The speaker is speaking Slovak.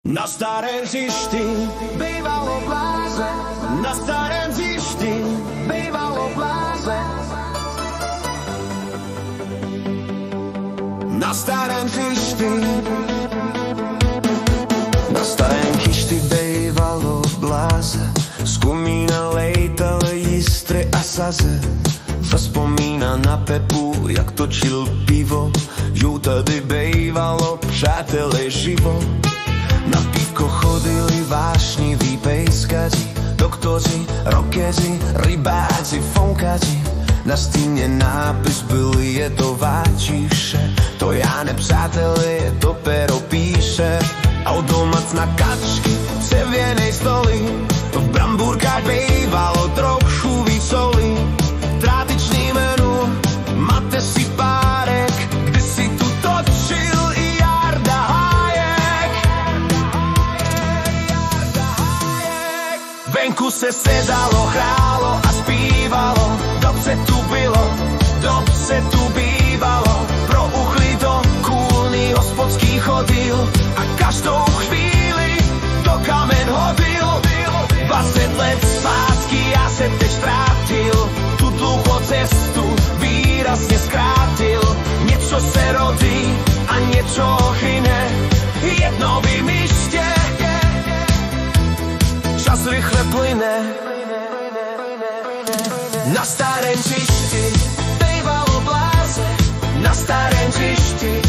Na starém hřišti bývalo bláze, na starém hřišti bývalo bláze. Na starém hřišti Na starém hřišti bývalo bláze, z komína lejtali jistry a saze. Vzpomína na Pepu, jak točil pivo, ju tady bývalo, přátelé, živo. Na pivko chodili vášniví pejskaři, doktoři, rockeři, rybáci, fonkaři. Na stíně nápis byl, je to váčiše, to já nepřáteli, to pero píše. Automat na kačky, dřevěnej stoly, v brambůrkách bývalo trochu víc soli. Tradičný menu, máte si párek, kdy si tu točil i Jarda Hájek. Venku se sedalo, hrálo a zpívalo, dobře tu bylo, dobře tu bývalo. Pro uchly do kůlny hospodský chodil a každou chvíli do kamen hodil. 20 let zpátky já se teď vrátil, tu dlouhou cestu výrazně zkrátil. Něco se rodí a něco hyne, jedno vymyště, čas rychle plyne. Na starém hřišti bývalo bláze, na starém hřišti